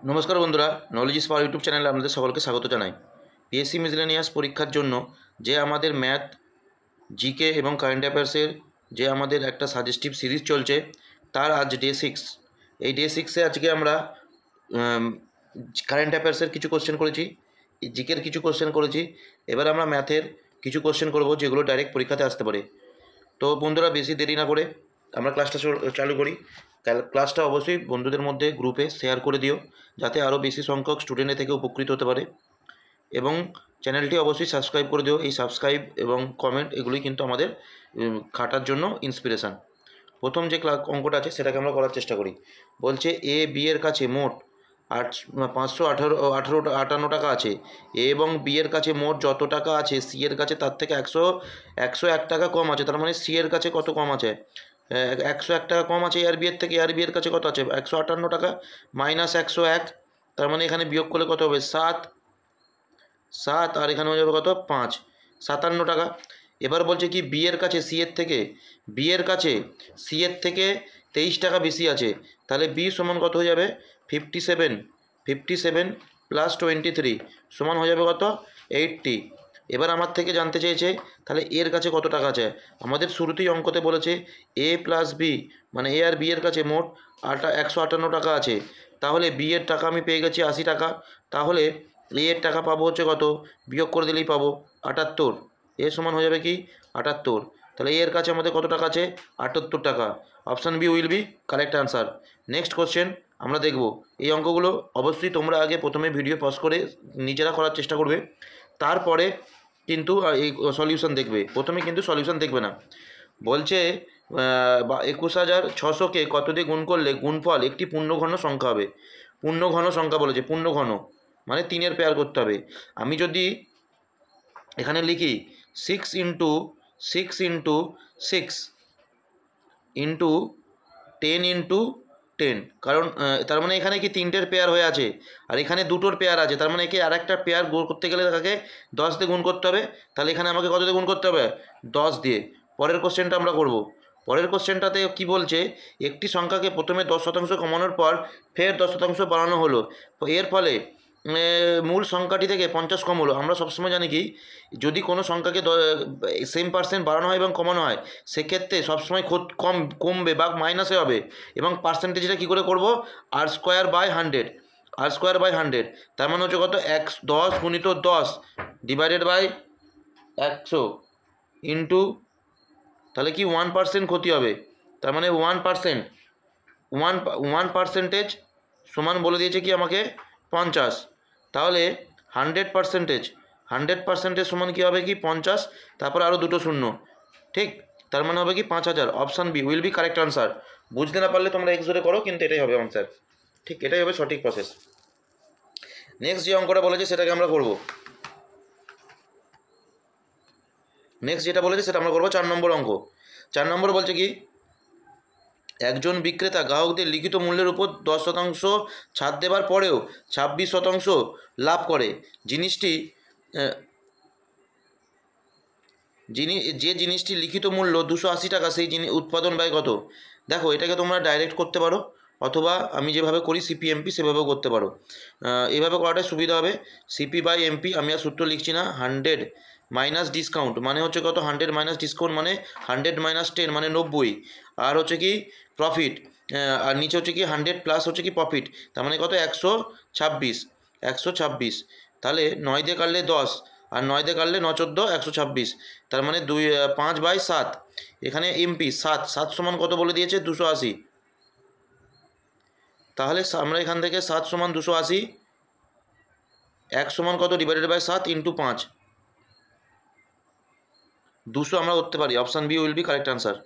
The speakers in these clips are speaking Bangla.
নমস্কার বন্ধুরা, নলেজ ইজ পাওয়ার ইউটিউব চ্যানেলে আপনাদের সকলকে স্বাগত জানাই। পিএসসি মিসলেনিয়াস পরীক্ষার জন্য যে আমাদের ম্যাথ, জিকে এবং কারেন্ট অ্যাফেয়ার্সের যে আমাদের একটা সাজেস্টিভ সিরিজ চলছে, তার আজ ডে 6। এই ডে 6-এ আজকে আমরা কারেন্ট অ্যাফেয়ার্সের কিছু কোশ্চেন করেছি, জিকের কিছু কোশ্চেন করেছি। এবার আমরা ম্যাথের কিছু কোশ্চেন করব যেগুলো ডাইরেক্ট পরীক্ষাতে আসতে পারে। তো বন্ধুরা, বেশি দেরি না করে আমরা ক্লাসটা চালু করি। ক্লাসটা অবশ্যই বন্ধুদের মধ্যে গ্রুপে শেয়ার করে দিও, যাতে আরও বেশি সংখ্যক স্টুডেন্টের থেকে উপকৃত হতে পারে। এবং চ্যানেলটি অবশ্যই সাবস্ক্রাইব করে দিও। এই সাবস্ক্রাইব এবং কমেন্ট এগুলোই কিন্তু আমাদের খাটার জন্য ইন্সপিরেশান। প্রথম যে অঙ্কটা আছে সেটাকে আমরা করার চেষ্টা করি। বলছে এ বি এর কাছে মোট 558 টাকা আছে। এ এবং বি এর কাছে মোট যত টাকা আছে সি এর কাছে তার থেকে 101 টাকা কম আছে। তার মানে সি এর কাছে কত কম আছে? 101 টাকা কম আছে এর বি এর থেকে। এর বি এর কাছে কত আছে? 158 টাকা মাইনাস 101। তার মানে এখানে বিয়োগ করলে কত হবে? 7 আর এখানে হয়ে যাবে কত? 5, 57 টাকা। এবার বলছে কি বি এর কাছে সি এর থেকে, বি এর কাছে সি এর থেকে 23 টাকা বেশি আছে। তাহলে বি সমান কত হয়ে যাবে? 57 প্লাস 23 সমান হয়ে যাবে কত? 80। এবার আমার থেকে জানতে চেয়েছে তাহলে এর কাছে কত টাকা আছে। আমাদের শুরুতেই অঙ্কতে বলেছে এ প্লাস বি, মানে এ আর বি এর কাছে মোট 158 টাকা আছে। তাহলে বি এর টাকা আমি পেয়ে গেছি 80 টাকা। তাহলে এ এর টাকা পাবো হচ্ছে কত? বিয়োগ করে দিলেই পাবো 78। এ সমান হয়ে যাবে কি? 78। তাহলে এর কাছে আমাদের কত টাকা আছে? 78 টাকা। Option B will be correct answer. Next question আমরা দেখব। এই অঙ্কগুলো অবশ্যই তোমরা আগে প্রথমে ভিডিও পজ করে নিজেরা করার চেষ্টা করবে, তারপরে কিন্তু এই সলিউশন দেখবে। প্রথমে কিন্তু সলিউশন দেখবে না। বলছে 21,600-কে কত দিয়ে গুণ করলে গুণফল একটি পূর্ণঘন সংখ্যা হবে। পূর্ণঘন সংখ্যা বলেছে, পূর্ণঘন মানে 3-এর পেয়ার করতে হবে। আমি যদি এখানে লিখি 6 ইন্টু 10 ইন্টু 10, কারণ তার মানে এখানে কি 3টের পেয়ার হয়ে আছে আর এখানে 2টোর পেয়ার আছে। তার মানে একে আর একটা পেয়ার গুণ করতে গেলে তাকে 10 দিয়ে গুণ করতে হবে। তাহলে এখানে আমাকে কত দিয়ে গুণ করতে হবে? 10 দিয়ে। পরের কোশ্চেনটা আমরা করব। পরের কোশ্চেনটাতে কি বলছে? একটি সংখ্যাকে প্রথমে 10% কমানোর পর ফের 10% বাড়ানো হলো। এর ফলে মূল সংখ্যাটি থেকে 50 কম হলো। আমরা সবসময় জানি কি, যদি কোনো সংখ্যাকে সেম পার্সেন্ট বাড়ানো হয় এবং কমানো হয়, সেক্ষেত্রে সবসময় কমবে বা মাইনাসে হবে। এবং পার্সেন্টেজটা কী করে করব? r²/100, r²/100। তার মানে হচ্ছে কত? 10 গুণিত 10 ডিভাইডেড বাই 100 ইন্টু, তাহলে কি 1% ক্ষতি হবে। তার মানে 1% সমান বলে দিয়েছে কি আমাকে? 50। তাহলে 100% সমান কী হবে? কি 50, তারপর আরও দুটো শূন্য, ঠিক? তার মানে হবে কি 5000। Option B will be correct answer. বুঝতে না পারলে তোমরা এক্স ধরে করো, কিন্তু এটাই হবে আনসার। ঠিক, এটাই হবে সঠিক প্রসেস। নেক্সট যে অঙ্কটা বলেছে সেটাকে আমরা করব। নেক্সট যেটা বলেছে সেটা আমরা করবো 4 নম্বর অঙ্ক। 4 নম্বর বলছে কি, একজন বিক্রেতা গ্রাহকদের লিখিত মূল্যের উপর 10% ছাড় দেওয়ার পরেও 26% লাভ করে। যে জিনিসটির লিখিত মূল্য 280 টাকা, সেই উৎপাদন ব্যয় কত? দেখো, এটাকে তোমরা ডাইরেক্ট করতে পারো, অথবা আমি যেভাবে করি সিপিএমপি সেভাবেও করতে পারো। এভাবে করাটাই সুবিধা হবে। CP/MP, আমি আর সূত্র লিখছি না। 100 মাইনাস ডিসকাউন্ট মানে হচ্ছে কত? 100 মাইনাস ডিসকাউন্ট মানে 100 মাইনাস 10 মানে 90। আর হচ্ছে কি প্রফিট, আর নিচে হচ্ছে কি 100 প্লাস হচ্ছে কি প্রফিট, তার মানে কত? 126। তাহলে 9 দিয়ে কাটলে 10, আর 9 দিয়ে কাটলে 9 14 126। তার মানে 5/7। এখানে এমপি 7 সমান কত বলে দিয়েছে? 280। তাহলে আমরা এখান থেকে 7 সমান 280, 1 সমান কত? ডিভাইডেড বাই 7 ইন্টু 5, 200 আমরা করতে পারি। Option B will be correct answer.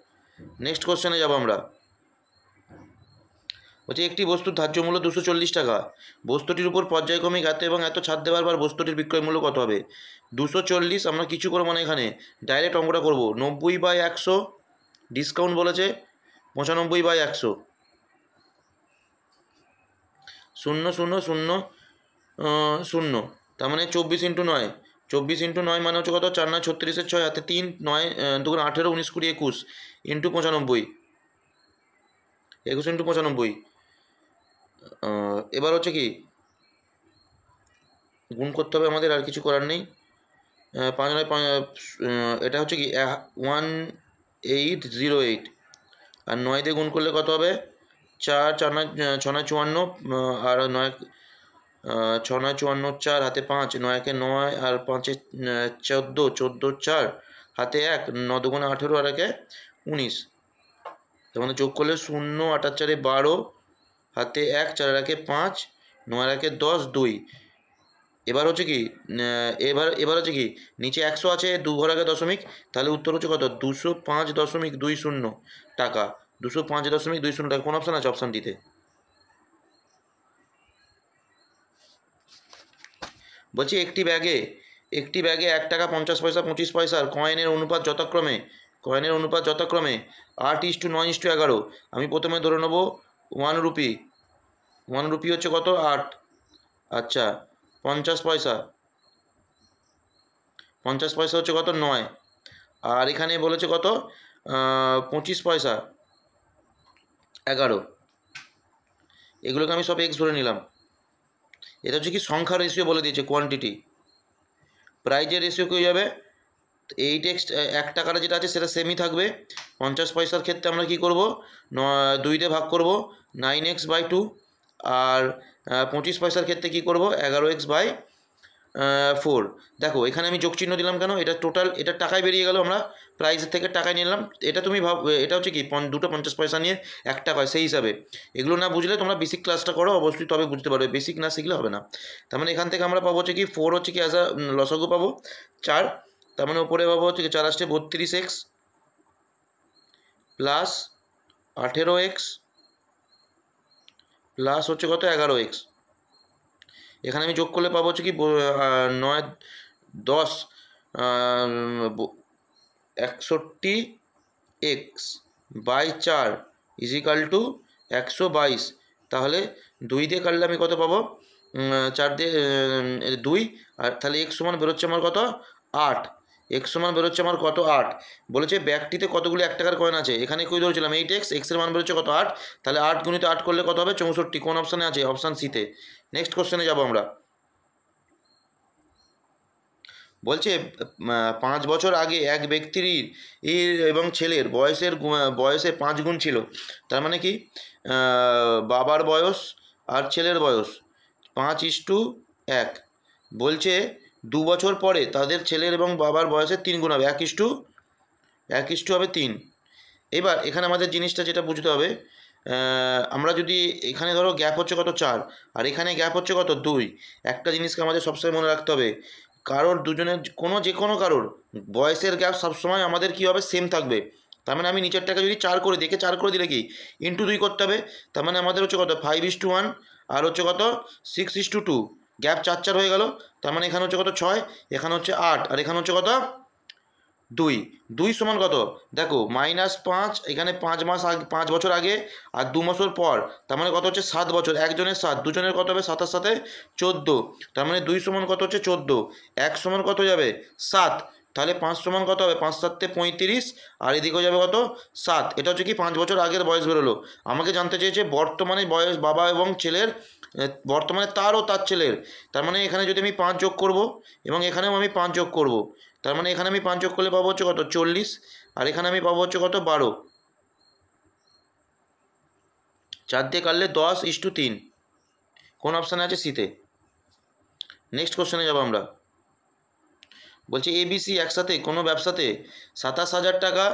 Next কোশ্চেনে যাবো আমরা। বলছে একটি বস্তুর ধার্য মূল্য 240 টাকা। বস্তুটির উপর পর্যায়ক্রমিক এত এবং এত ছাড় দেওয়ার পর বস্তুটির বিক্রয় মূল্য কত হবে? 240 আমরা কিছু করবো না, এখানে ডাইরেক্ট অঙ্কটা করবো। 90/100, ডিসকাউন্ট বলেছে 95/100, 0 0 0 0। তার মানে 24 ইন্টু 9, 24 ইন্টু 9 মানে হচ্ছে কত? 4 9 36-এর 6 হাতে 3, 9 2 18 19 20 21 ইন্টু 95, 21 ইন্টু 95, এবার হচ্ছে কি গুণ করতে হবে আমাদের, আর কিছু করার নেই। 5 9 এটা হচ্ছে কি 1808, আর 9 দিয়ে গুণ করলে কত হবে? 4 4 9 6 9 54, আর 9 6 9 54, 4 হাতে 5, 9 একে 9 আর 5 14, 14 4 হাতে 1, 9 দুগুণে 18 আর 1 19। তার মানে যোগ করলে 0 8 4 12, হাতে 1, 4 1 5, 9 1 10, 2। এবার হচ্ছে কি এবার হচ্ছে কি নিচে 100 আছে, 2 ঘর আগে দশমিক, তাহলে উত্তর হচ্ছে কত? 205.20 টাকা। 205.20 টাকা। কোন অপশান আছে? অপশান ডিতে। বলছি একটি ব্যাগে 1 টাকা 50 পয়সা 25 পয়সার কয়েনের অনুপাত যথাক্রমে 8:9:11। আমি প্রথমে ধরে নেবো 1 রুপি। 1 রুপি হচ্ছে কত? 8। আচ্ছা, 50 পয়সা হচ্ছে কত? 9। আর এখানে বলেছে কত? 25 পয়সা 11। এগুলোকে আমি সব এক্স ধরে নিলাম। এটা হচ্ছে কি সংখ্যার রেশিও বলে দিয়েছে, কোয়ান্টিটি। প্রাইজের রেশিও কী হয়ে যাবে? 8x 1 টাকাটা যেটা আছে সেটা সেমই থাকবে। 50 পয়সার ক্ষেত্রে আমরা কি করব? 2 দিয়ে ভাগ করব, 9x/2। আর 25 পয়সার ক্ষেত্রে কি করব? 11x/4। দেখো এখানে আমি যোগ চিহ্ন দিলাম কেন? এটা টোটাল, এটা টাকায় বেরিয়ে গেল, আমরা প্রাইসের থেকে টাকায় নিলাম। এটা তুমি এটা হচ্ছে কি দুটো 50 পয়সা নিয়ে 1 টাকা হয়, সেই হিসাবে। এগুলো না বুঝলে তোমরা বেসিক ক্লাসটা করো অবশ্যই, তবে বুঝতে পারবে। বেসিক না শিখলে হবে না। তার মানে এখান থেকে আমরা পাবো হচ্ছে কি 4 হচ্ছে কি অ্যাজ আ লসাগু পাবো 4। তার মানে উপরে পাবো হচ্ছে কি 4 আসছে 32x প্লাস 18x প্লাস হচ্ছে কত? 11x। এখানে আমি যোগ করলে পাবো হচ্ছে কি 9 10 61x/4 = 122। তাহলে 2 দিয়ে কাটলে আমি কত পাবো? 4 দিয়ে 2, আর তাহলে x সমান বেরোচ্ছে আমার কত? 8। x সমান বেরোচ্ছে আমার কত? 8। বলেছে ব্যাগটিতে কতগুলি 1 টাকার কয়েন আছে। এখানে কই ধরেছিলাম 8x, x এর মান বেরোচ্ছে কত? 8। তাহলে 8 গুণিত 8 করলে কত হবে? 64। কোন অপশানে আছে? অপশান সিতে। নেক্সট কোশ্চেনে যাবো আমরা। বলছে 5 বছর আগে এক ব্যক্তির এবং ছেলের বয়সে 5 গুণ ছিল। তার মানে কি বাবার বয়স আর ছেলের বয়স 5:1। বলছে 2 বছর পরে তাদের ছেলের এবং বাবার বয়সের 3 গুণ হবে, 1:1 হবে 3। এবার এখানে আমাদের জিনিসটা যেটা বুঝতে হবে, আমরা যদি এখানে ধরো গ্যাপ হচ্ছে কত? 4, আর এখানে গ্যাপ হচ্ছে কত? 2। একটা জিনিসকে আমাদের সবসময় মনে রাখতে হবে, কারোর দুজনের যে কোনো কারোর বয়সের গ্যাপ সবসময় আমাদের কী হবে? সেম থাকবে। তার মানে আমি নিচেরটাকে যদি 4 করে দিই, 4 করে দিলে কি ইন্টু 2 করতে হবে। তার মানে আমাদের হচ্ছে কত? 5:1, আর হচ্ছে কত? 6:2। গ্যাপ 4 4 হয়ে গেল। তার মানে এখানে হচ্ছে কত? 6, এখানে হচ্ছে 8, আর এখানে হচ্ছে কত? 2। 2 সমান কত? দেখো -5, এখানে 5 মাস আগে, 5 বছর আগে, আর 2 বছর পর। তার মানে কত হচ্ছে? 7 বছর। একজনের 7, দুজনের কত হবে? 7 আর 7 14। তার মানে 2 সমান কত হচ্ছে? 14। 1 সমান কত যাবে? 7। তাহলে 5 সমান কত হবে? 5 7 35, আর এদিকেও যাবে কত? 7। এটা হচ্ছে কি 5 বছর আগের বয়স বেরোলো। আমাকে জানতে চেয়েছে বর্তমানে বয়স বাবা এবং ছেলের, বর্তমানে তার ও তার ছেলের। তার মানে এখানে যদি আমি 5 যোগ করব, এবং এখানেও আমি 5 যোগ করব, তার মানে এখানে আমি 5 যোগ করলে পাবো হচ্ছে কত? 40, আর এখানে আমি পাবো হচ্ছে কত? 12। 4 দিয়ে কাটলে 10:3। কোন অপশানে আছে? সিতে। নেক্সট কোশ্চেনে যাবো আমরা। বলছে ABC একসাথে কোনো ব্যবসাতে 27,000 টাকা,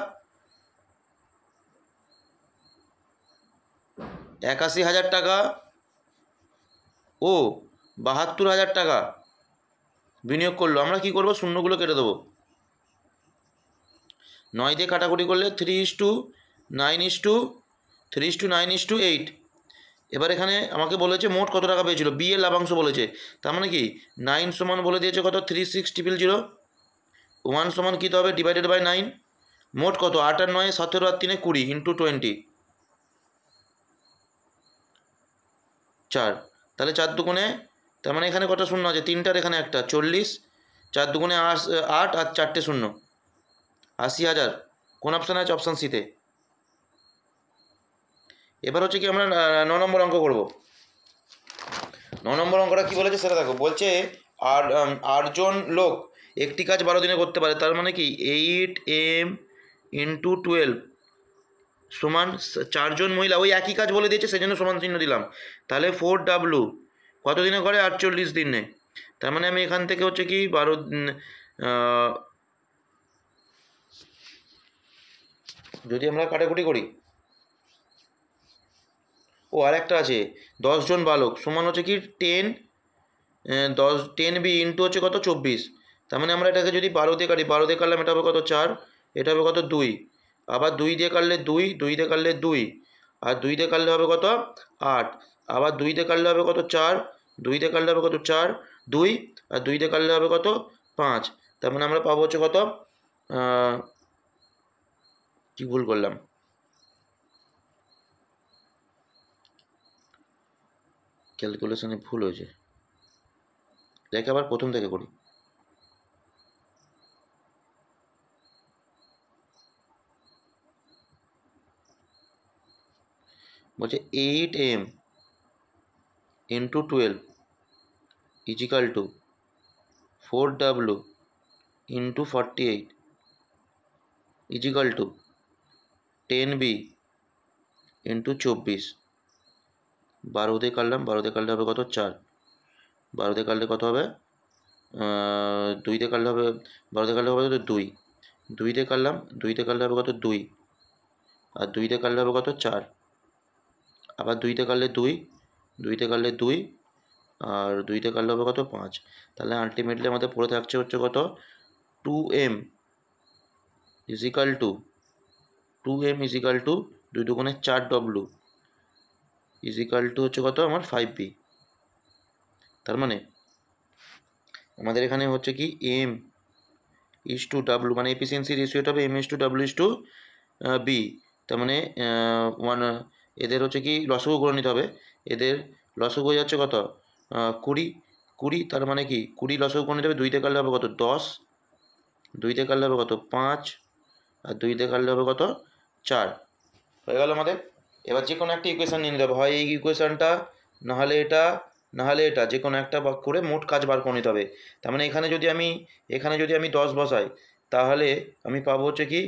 81,000 টাকা ও 72,000 টাকা বিনিয়োগ করলো। আমরা কি করব? শূন্যগুলো কেটে দেবো। 9 দিয়ে কাটাকুটি করলে 3:9:8। এবার এখানে আমাকে বলেছে মোট কত টাকা পেয়েছিল, বি এর লাভাংশ বলেছে। তার মানে কি 9 সমান বলে দিয়েছে কত? 36,000। 1 সমান কী হবে? /9। মোট কত? 8 আর 9 17 আর 3 20 × 20 4। তাহলে 4 দুগুণে, তার মানে এখানে কত শূন্য আছে? 3টার এখানে একটা, 40। 4 দুগুণে 8, আর 4টে শূন্য, 80,000। কোন অপশানে আছে? অপশান সিতে। এবার হচ্ছে কি আমরা 9 নম্বর অঙ্ক করব। নম্বর অঙ্কটা কী বলেছে সেটা দেখো, বলছে 8জন লোক একটি কাজ 12 দিনে করতে পারে, তার মানে কি 8m × 12 সমান 4জন মহিলা, ওই একই কাজ বলে দিয়েছে সেই জন্য সমান চিহ্ন দিলাম। তাহলে 4W কত দিনে করে? 48 দিনে। তার মানে আমি এখান থেকে হচ্ছে কি 12 যদি আমরা কাটাকুটি করি, ও আর একটা আছে 10জন বালক সমান হচ্ছে কি 10B ইন্টু হচ্ছে কত 24। তার মানে আমরা এটাকে যদি 12 দিয়ে কাটি, 12 দিয়ে কাটলাম এটা হবে কত 4, এটা হবে কত 2, আবার 2 দিয়ে কাটলে 2, 2 দিয়ে কাটলে 2, আর 2 দিয়ে কাটলে হবে কত 8, আবার 2 দিয়ে কাটলে হবে কত 4, 2 দিয়ে কাটলে হবে কত 4, 2, আর 2 দিয়ে কাটলে হবে কত 5। তার মানে আমরা পাবো হচ্ছে কত, কি ভুল করলাম, ক্যালকুলেশনে ভুল হয়েছে, দেখে আবার প্রথম থেকে করি। বলছে 8m × 12 = 4W × 48 = 10B × 24। 12 দিয়ে কাটলাম, 12 দিয়ে কাটলে হবে কত 4, 12 দিয়ে কাটলে কত হবে 2 দিয়ে কাটলে হবে, 12 দিয়ে কাটলে হবে কত 2, 2 দিয়ে কাটলাম, 2 দিয়ে কাটলে হবে কত 2, আর 2 দিয়ে কাটলে হবে কত 4, আবার 2 দিয়ে কাটলে 2, 2 দিয়ে কাটলে 2, আর 2 দিয়ে কাটলে হবে কত 5। তাহলে আলটিমেটলি আমাদের পড়ে থাকছে হচ্ছে কত 2m = 2 দুগুণে 4W = হচ্ছে কত আমার 5B। তার মানে আমাদের এখানে হচ্ছে কি m/w, মানে এফিসিয়েন্সি রেশিওটা হবে m/w/b। তার মানে এদের হচ্ছে কি লসগু করে নিতে হবে, এদের লসগু হয়ে যাচ্ছে কত 20, তার মানে কি 20 লসগু করে নিতে হবে। 2 দিয়ে কাটলে হবে কত 10, 2 দিয়ে কাটলে হবে কত 5, আর 2 দিয়ে কাটলে হবে কত 4। হয়ে গেল আমাদের। এবার যে কোনো একটা ইকুয়েশান নিয়ে নিতে হবে, হয় এই ইকুয়েশানটা, নাহলে এটা, নাহলে এটা, যে কোনো একটা করে মোট কাজ বার করে নিতে হবে। তার মানে এখানে যদি আমি 10 বসাই, তাহলে আমি পাবো হচ্ছে কি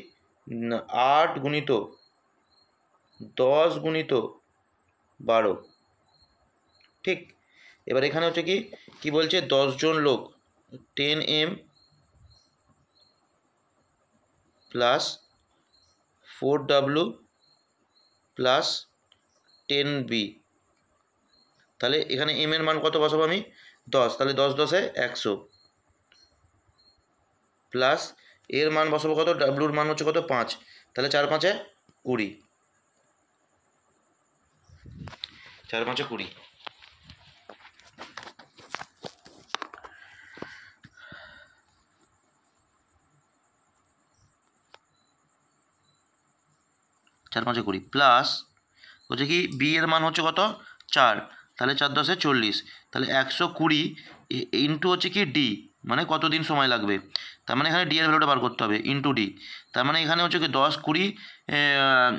8 × 10 × 12। ঠিক, এবার এখানে হচ্ছে কি বলছে 10জন লোক 10m + 4W + 10B। তাহলে এখানে m এর মান কত বসাবো আমি 10, তাহলে 10 10 100, প্লাস এর মান বসাবো কত, ডাব্লুর মান হচ্ছে কত 5, তাহলে 4 5 20, 4 5 20। 4 5 20 প্লাস হচ্ছে কি বি এর মান হচ্ছে কত 4, তাহলে 4 10 40, তাহলে 120 ইন্টু হচ্ছে কি ডি, মানে কত দিন সময় লাগবে। তার মানে এখানে ডি এর ভ্যালুটা বার করতে হবে ইন্টু ডি। তার মানে এখানে হচ্ছে কি 10 20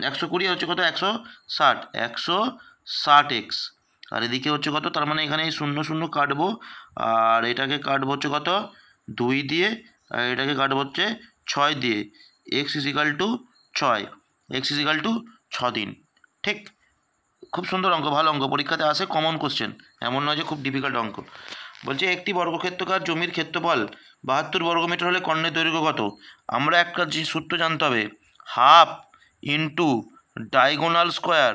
120 হচ্ছে কত 160, 160x, আর এদিকে হচ্ছে কত, তার মানে এখানে এই 0 0 কাটবো, আর এটাকে কাটবো হচ্ছে কত 2 দিয়ে, আর এটাকে কাটবো হচ্ছে 6 দিয়ে। x = 6, x = 6 দিন। ঠিক, খুব সুন্দর অঙ্ক, ভালো অঙ্ক, পরীক্ষাতে আসে, কমন কোশ্চেন, এমন নয় যে খুব ডিফিকাল্ট অঙ্ক। বলছে একটি বর্গক্ষেত্রকার জমির ক্ষেত্রফল 72 বর্গমিটার হলে কর্ণের দৈর্ঘ্য কত? আমরা একটা সূত্র জানতে হবে, হাফ ইন্টু ডায়াগোনাল স্কোয়ার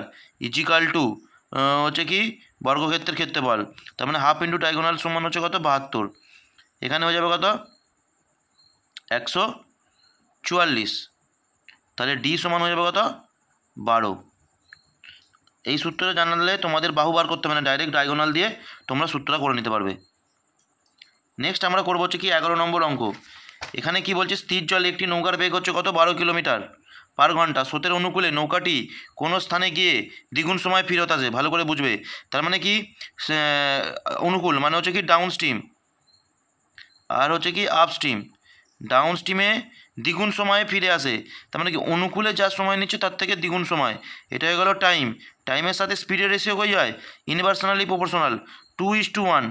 = হচ্ছে কি বর্গক্ষেত্রের ক্ষেত্রফল। তার মানে হাফ ইন্টু ডায়াগোনাল সমান হচ্ছে কত 72, এখানে হয়ে যাবে কত 144, তাহলে ডি সমান হয়ে যাবে কত 12। এই সূত্রটা জানালে তোমাদের বাহু বার করতে হবে না, ডাইরেক্ট ডায়াগোনাল দিয়ে তোমরা সূত্রটা করে নিতে পারবে। নেক্সট আমরা করবো হচ্ছে কি 11 নম্বর অঙ্ক। এখানে কি বলছে, স্থির জলে একটি নৌকার বেগ হচ্ছে কত 12 কিলোমিটার/ঘন্টা, স্রোতের অনুকূলে নৌকাটি কোনো স্থানে গিয়ে দ্বিগুণ সময় ফেরত আসে। ভালো করে বুঝবে, তার মানে কি অনুকূল মানে হচ্ছে কি ডাউন স্ট্রিম, আর হচ্ছে কি আপ স্ট্রিম। ডাউন স্ট্রিমে দ্বিগুণ সময়ে ফিরে আসে, তার মানে কি অনুকূলে যা সময় নিচ্ছে তার থেকে দ্বিগুণ সময়। এটা হয়ে গেল টাইমের সাথে স্পিডের রেশিও হয়ে যায় ইনভার্সনালি প্রপোর্শনাল, 2:1,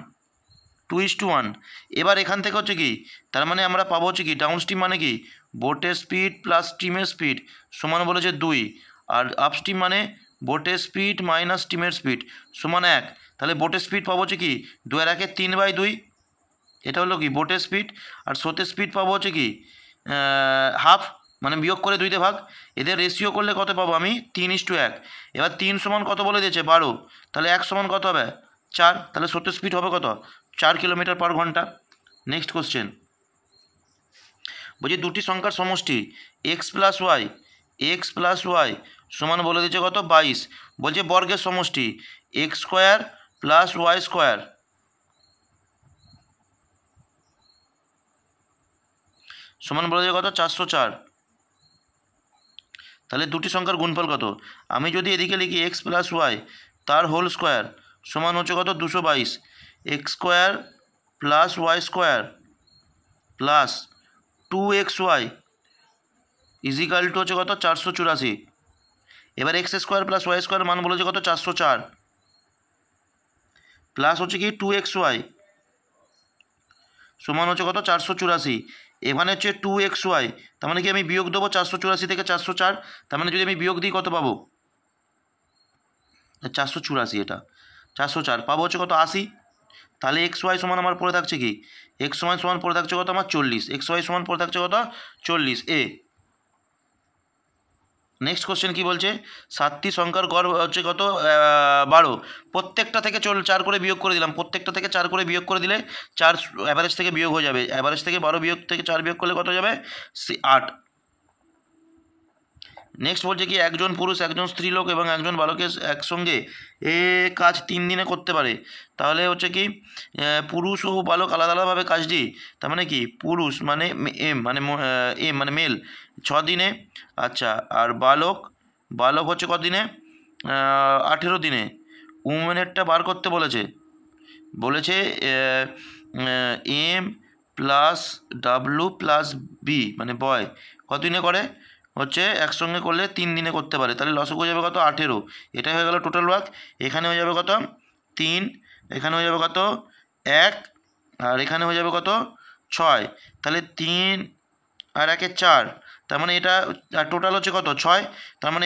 2:1। এবার এখান থেকে হচ্ছে কি, তার মানে আমরা পাবো হচ্ছে কি ডাউন স্ট্রিম মানে কি বোটের স্পিড প্লাস স্টিমের স্পিড সমান বলেছে 2, আর আপস্ট্রিম মানে বোটের স্পিড মাইনাস স্টিমের স্পিড সমান 1। তাহলে বোটের স্পিড পাবো হচ্ছে কি 2 আর 1 3/2, এটা হলো কি বোটের স্পিড। আর স্রোতের স্পিড পাবো হচ্ছে কি হাফ, মানে বিয়োগ করে 2 ভাগ। এদের রেশিও করলে কত পাবো আমি 3:1। এবার 3 সমান কত বলে দিয়েছে 12, তাহলে 1 সমান কত হবে 4, তাহলে স্রোতের স্পিড হবে কত 4 কিলোমিটার পার ঘন্টা। নেক্সট কোশ্চেন বলছি দুটি সংখ্যার সমষ্টি এক্স প্লাস ওয়াই সমান বলে দিয়েছে কত 22। বলছে বর্গের সমষ্টি x square plus y square সমান বলে দিয়েছে কত 404। তাহলে দুটি সংখ্যার গুণফল কত, আমি যদি এদিকে লিখি এক্স প্লাস ওয়াই তার হোল স্কোয়ার সমান হচ্ছে কত 222, x square plus y square plus 2xy equal to হচ্ছে কত 484। এবার x square plus y square মান বলেছে কত 404, প্লাস হচ্ছে কি 2xy সমান হচ্ছে কত 484। এখানে হচ্ছে 2xy, তার মানে কি আমি বিয়োগ দেবো 484 থেকে 404, তার মানে যদি আমি বিয়োগ দিই কত পাবো 484, এটা 404 পাবো হচ্ছে কত 80। তাহলে এক্স ওয়াই সমান আমার পড়ে থাকছে কি এক্স ওয়াই সমান পড়ে থাকছে কত আমার 40, এক্স ওয়াই সমান পড়ে থাকছে কত 40 এ। নেক্সট কোশ্চেন কি বলছে 7টি সংখ্যার গড় হচ্ছে কত 12, প্রত্যেকটা থেকে 4 করে বিয়োগ করে দিলাম, প্রত্যেকটা থেকে 4 করে বিয়োগ করে দিলে 4 অ্যাভারেজ থেকে বিয়োগ হয়ে যাবে, অ্যাভারেজ থেকে 12 বিয়োগ থেকে 4 বিয়োগ করলে কত যাবে 8। নেক্সট বলছে কি একজন পুরুষ একজন স্ত্রীলোক এবং একজন বালকের একসঙ্গে এ কাজ 3 দিনে করতে পারে। তাহলে হচ্ছে কি পুরুষ ও বালক আলাদা আলাদাভাবে কাজটি, তার মানে কি পুরুষ মানে এম মানে মেল 6 দিনে, আচ্ছা আর বালক হচ্ছে কদিনে 18 দিনে। উমেনেরটা বার করতে বলেছে M plus W plus B মানে বয় কতদিনে করে হচ্ছে একসঙ্গে করলে 3 দিনে করতে পারে। তাহলে লসগু হয়ে যাবে কত 18, এটাই হয়ে গেল টোটাল ওয়ার্ক। এখানে হয়ে যাবে কত 3, এখানে হয়ে যাবে কত 1, আর এখানে হয়ে যাবে কত 6। তাহলে 3 আর 1 4, তার মানে এটা টোটাল হচ্ছে কত 6। তার মানে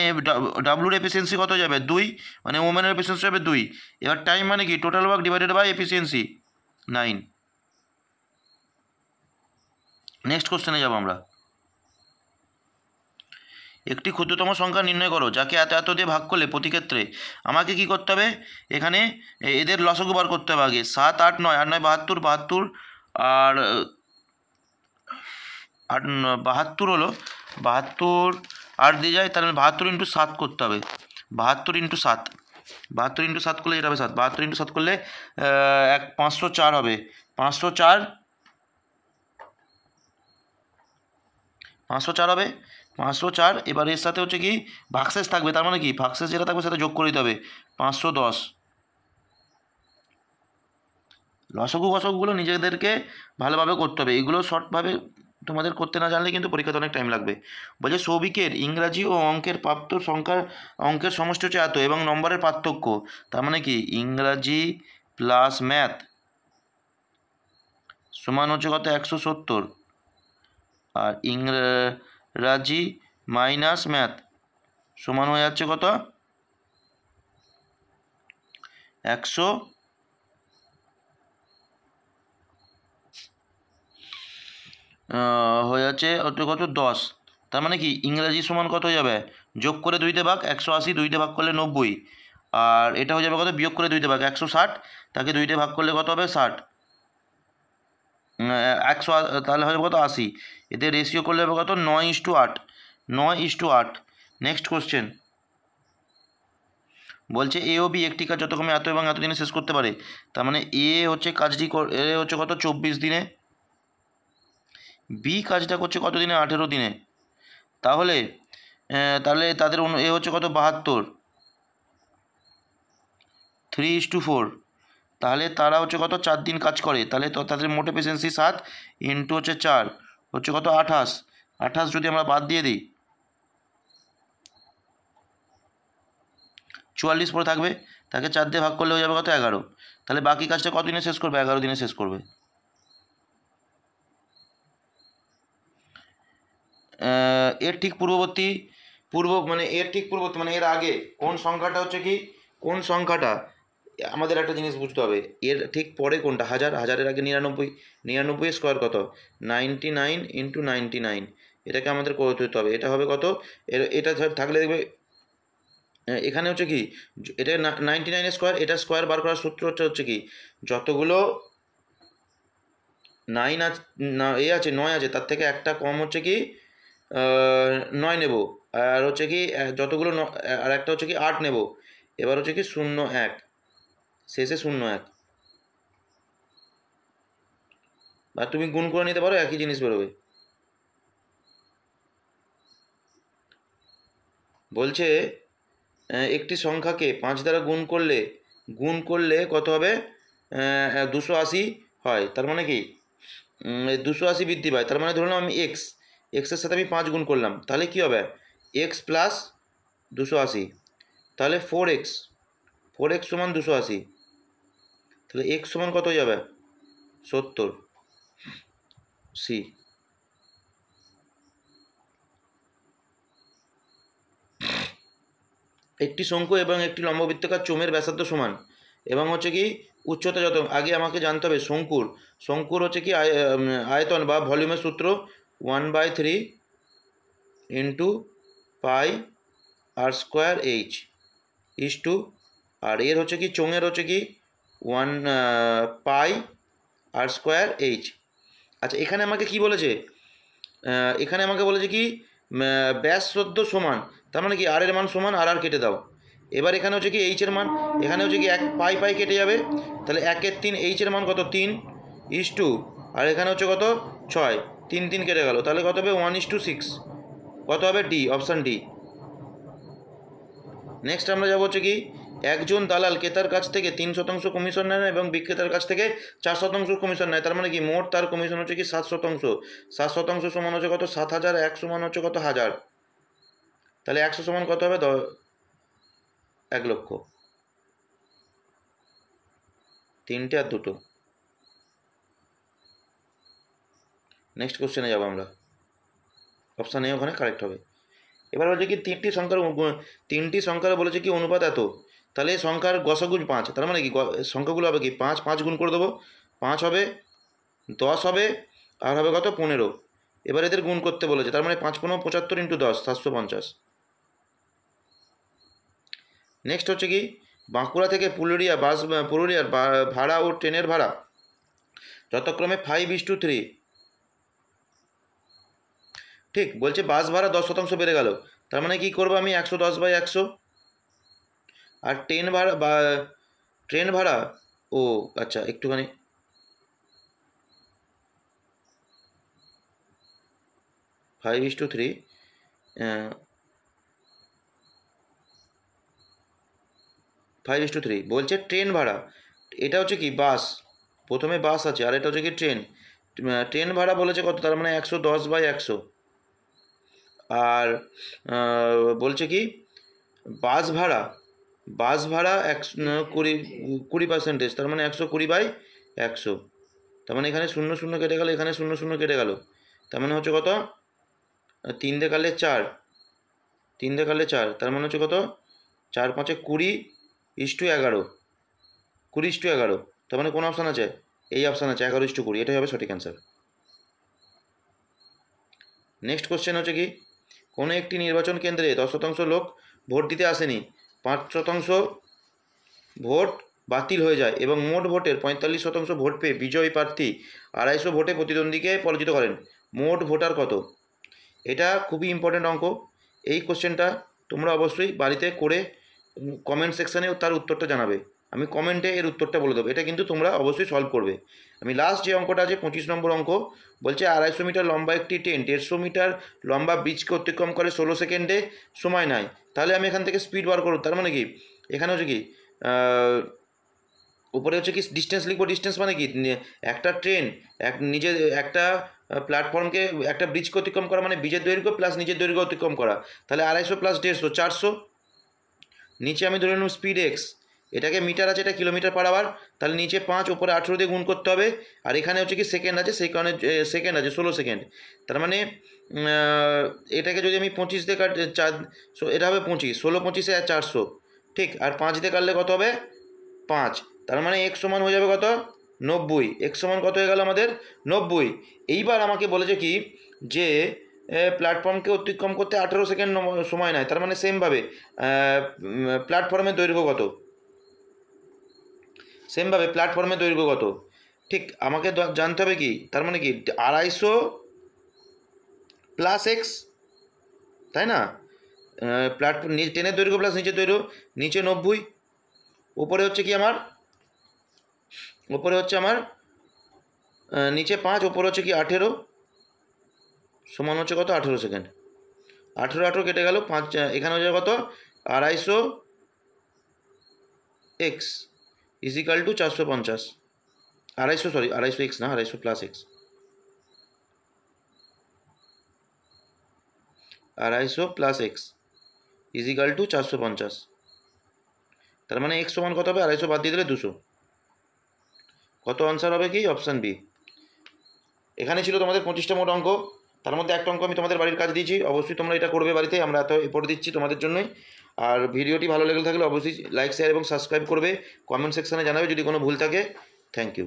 ডাব্লুর এফিসিয়েন্সি কত যাবে 2, মানে ওমেনের এফিসিয়েন্সি যাবে 2। এবার টাইম মানে কি total work divided by efficiency 9। Next কোশ্চেনে যাব আমরা। একটি ক্ষুদ্রতম সংখ্যা নির্ণয় করো যাকে এত এত দিয়ে ভাগ করলে প্রতি ক্ষেত্রে আমাকে কি করতে হবে এখানে এদের লসগু বার করতে হবে আগে। 7 8 9, 8 9 72, 72 আর 72 হলো 72 8 দিয়ে যায়, তাহলে 72 ইন্টু 7 করতে হবে। 72 ইন্টু 7, 72 ইন্টু 7 করলে এটা হবে 7, 72 ইন্টু 7 করলে 504 হবে, 504 হবে 504। এবার এর সাথে হচ্ছে কি ভাগশেষ থাকবে, তার মানে কি ভাগশেষ যেটা থাকবে সেটা যোগ করে দিতে হবে 510। লসগু গসগুলো নিজেদেরকে ভালোভাবে করতে হবে, এগুলো শর্টভাবে তোমাদের করতে না জানলে কিন্তু পরীক্ষাতে অনেক টাইম লাগবে। বলছে সৌভিকের ইংরাজি ও অঙ্কের প্রাপ্ত অঙ্কের সমষ্টি হচ্ছে এত এবং নম্বরের পার্থক্য, তার মানে কি ইংরাজি প্লাস ম্যাথ সমান হচ্ছে কত 170, আর ইংরাজি মাইনাস ম্যাথ সমান হয়ে যাচ্ছে কত 100 হয়ে যাচ্ছে কত 10। তার মানে কি ইংরাজি সমান কত হয়ে যাবে যোগ করে 2 ভাগ 180, 2 ভাগ করলে 90, আর এটা হয়ে যাবে কত বিয়োগ করে 2 ভাগ 160, তাকে 2 ভাগ করলে কত হবে 60, 100 তাহলে হয়ে যাবে কত 80। এদের রেশিও করলে হবে কত 9:8, 9:8। নেক্সট কোশ্চেন বলছে এ ও বি একটি কাজ যতক্ষণে এত এবং এত দিনে শেষ করতে পারে। তার মানে এ হচ্ছে কাজটি হচ্ছে কত 24 দিনে, বি কাজটা করছে কত দিনে 18 দিনে। তাহলে তাদের এ হচ্ছে কত 72, 3:4। তাহলে তারা হচ্ছে কত 4 দিন কাজ করে, তাহলে তো তাদের মোট এফিসিয়েন্সি 7 ইন্টু হচ্ছে 4 হচ্ছে কত 28, 28 যদি আমরা বাদ দিয়ে দিই 44 পরে থাকবে, তাকে 4 দিয়ে ভাগ করলে হয়ে যাবে কত 11। তাহলে বাকি কাজটা কত দিনে শেষ করবে? 11 দিনে শেষ করবে। এর ঠিক পূর্ববর্তী মানে এর আগে কোন সংখ্যাটা হচ্ছে কি, কোন সংখ্যাটা আমাদের একটা জিনিস বুঝতে হবে, এর ঠিক পরে কোনটা? হাজারের আগে 99, 99 স্কোয়ার কত? 99 ইন্টু 99, এটাকে আমাদের করতে হবে। এটা হবে কত? এটা থাকলে দেখবে এখানে হচ্ছে কি, এটা 99 স্কোয়ার, এটা স্কোয়ার বার করার সূত্র হচ্ছে কি, যতগুলো 9 আছে 9 আছে তার থেকে একটা কম হচ্ছে কি 9 নেব, আর হচ্ছে কি যতগুলো আর একটা হচ্ছে কি 8 নেব। এবার হচ্ছে কি 0 1, শেষে 0 1, বা তুমি গুণ করে নিতে পারো, একই জিনিস বেরোবে। বলছে একটি সংখ্যাকে 5 দ্বারা গুণ করলে কত হবে? 280 হয়। তার মানে কি 280 বৃদ্ধি পায়। তার মানে ধরলাম আমি এক্সের সাথে আমি 5 গুণ করলাম, তাহলে কি হবে? এক্স প্লাস 280, তাহলে 4x সমান 280, তাহলে এক্স সমান কত হয়ে যাবে? 70। সি। একটি শঙ্কু এবং একটি লম্ববৃত্তাকার চোমের ব্যাসার্ধ সমান এবং হচ্ছে কি উচ্চতা যত। আগে আমাকে জানতে হবে শঙ্কুর হচ্ছে কি আয়তন বা ভলিউমের সূত্র 1/3 into pi R square H is to, আর এর হচ্ছে কি চোঙের হচ্ছে কি 1 পাই আর স্কোয়ার এইচ। আচ্ছা, এখানে আমাকে কি বলেছে? এখানে আমাকে বলেছে কি ব্যাসার্ধ সমান, তার মানে কি আর এর মান সমান আর কেটে দাও। এবার এখানে হচ্ছে কি এইচের মান, এখানে হচ্ছে কি 1 পাই কেটে যাবে, তাহলে 1 3, এইচের মান কত? 3 ইস টু, আর এখানে হচ্ছে কত? 6, 3 3 কেটে গেল, তাহলে কত হবে? 1:6। কত হবে? D, option D. নেক্সট আমরা যাবো হচ্ছে কি একজন দালাল ক্রেতার কাছ থেকে 3% কমিশন নেন এবং বিক্রেতার কাছ থেকে 4% কমিশন নেয়। তার মানে কি মোট তার কমিশন হচ্ছে কি 7%। 7% সমান হচ্ছে কত? 7000, 1 সমান হচ্ছে কত? 1000, তাহলে 100 সমান কত হবে? 1 লক্ষ। 3টে আর 2টো। নেক্সট কোশ্চেনে যাবো আমরা, অপশান এ ওখানে কারেক্ট হবে। এবার বলছে কি তিনটি সংখ্যার বলেছে কি অনুপাত এত, তাহলে সংখ্যার গসাগু 5, তার মানে কি সংখ্যাগুলো হবে কি 5 5 গুণ করে দেবো, 5 হবে, 10 হবে, আর হবে কত? 15। এবার এদের গুণ করতে বলেছে, তার মানে 5 15 75 ইন্টু 10 750। নেক্সট হচ্ছে কি বাঁকুড়া থেকে পুরুলিয়ার ভাড়া ও ট্রেনের ভাড়া যথাক্রমে 5:3। ঠিক বলছে বাস ভাড়া 10% বেড়ে গেল, তার মানে কি করবো আমি? 110/100। আর ট্রেন ভাড়া, ও আচ্ছা একটুখানি 5:3, 5:3 বলছে ট্রেন ভাড়া। এটা হচ্ছে কি বাস, প্রথমে বাস আছে আর এটা হচ্ছে কি ট্রেন। ট্রেন ভাড়া বলেছে কত? তার মানে 110/100। আর বলছে কি বাস ভাড়া 20%, তার মানে 120/100। তার মানে এখানে 0 0 কেটে গেল, এখানে 0 0 কেটে গেল, তার মানে হচ্ছে কত? 3 দিয়ে কাটলে 4, 3 দিয়ে কাটলে 4, তার মানে হচ্ছে কত? 4 5 20 ইস টু 11, 20:11। তার মানে কোন অপশান আছে? এই অপশান আছে 11:20, এটাই হবে সঠিক অ্যান্সার। নেক্সট কোশ্চেন হচ্ছে কি কোনো একটি নির্বাচন কেন্দ্রে 10% লোক ভোট দিতে আসেনি, 5% ভোট বাতিল হয়ে যায় এবং মোট ভোটের 45% ভোট পেয়ে বিজয়ী প্রার্থী 250 ভোটে প্রতিদ্বন্দ্বীকে পরাজিত করেন। মোট ভোটার কত? এটা খুবই ইম্পর্টেন্ট অঙ্ক। এই কোশ্চেনটা তোমরা অবশ্যই বাড়িতে করে কমেন্ট সেকশানেও তার উত্তরটা জানাবে, আমি কমেন্টে এর উত্তরটা বলে দেবো। এটা কিন্তু তোমরা অবশ্যই সলভ করবে। আমি লাস্ট যে অঙ্কটা আছে 25 নম্বর অঙ্ক, বলছে 250 মিটার লম্বা একটি ট্রেন 150 মিটার লম্বা ব্রিজকে অতিক্রম করে 16 সেকেন্ডে সময় নেয়। তাহলে আমি এখান থেকে স্পিড বার করব, তার মানে কি এখানে হচ্ছে কি উপরে হচ্ছে কি ডিস্টেন্স লিখবো। ডিস্টেন্স মানে কি একটা ট্রেন একটা প্ল্যাটফর্মকে একটা ব্রিজকে অতিক্রম করা মানে ব্রিজের দৈর্ঘ্য প্লাস নিজের দৈর্ঘ্য অতিক্রম করা, তাহলে 250 প্লাস 150 400। নিচে আমি ধরে নিলাম স্পিড এক্স, এটাকে মিটার আছে, এটা কিলোমিটার পার আওয়ার, তাহলে নিচে 5 ওপরে 18 দিয়ে গুণ করতে হবে। আর এখানে হচ্ছে কি সেকেন্ড আছে, সেই কারণে সেকেন্ড আছে 16 সেকেন্ড। তার মানে এটাকে যদি আমি 25 দিয়ে এটা হবে 25, 16 25 আর 400, ঠিক। আর 5 দিয়ে কাটলে কত হবে? 5। তার মানে x সমান হয়ে যাবে কত? 90। x সমান কত হয়ে গেল আমাদের? 90। এইবার আমাকে বলেছে কি যে প্ল্যাটফর্মকে অতিক্রম করতে 18 সেকেন্ড সময় নেয়। তার মানে সেমভাবে প্ল্যাটফর্মের দৈর্ঘ্য কত? সেমভাবে প্ল্যাটফর্মের দৈর্ঘ্য কত? ঠিক আমাকে জানতে হবে কি, তার মানে কি 250 প্লাস এক্স, তাই না? প্ল্যাটফর্ম ট্রেনের দৈর্ঘ্য প্লাস নিচের দৈর্ঘ্য, নিচে 90, ওপরে হচ্ছে কি আমার, ওপরে হচ্ছে আমার নিচে 5, ওপরে হচ্ছে কি 18, সমান হচ্ছে কত? 18 সেকেন্ড। 18 18 কেটে গেল, 5 এখানে হয়ে যাবে কত? 250 x equal to 450। 250, sorry 250 x না, 250 plus x, 250 plus x equal to 450। তার মানে এক্স সমান কত হবে? 250 বাদ দিয়ে দিলে 200। কত আনসার হবে? কি অপশান বি। এখানে ছিল তোমাদের 25টা মোট অঙ্ক, তার মধ্যে একটা অঙ্ক আমি তোমাদের বাড়ির কাজ দিয়েছি, অবশ্যই তোমরা এটা করবে বাড়িতে, আমরা এত এফোর্ট দিচ্ছি তোমাদের জন্যই। আর ভিডিওটি ভালো লেগে থাকলে অবশ্যই লাইক শেয়ার এবং সাবস্ক্রাইব করবে, কমেন্ট সেকশানে জানাবে যদি কোনো ভুল থাকে। Thank you.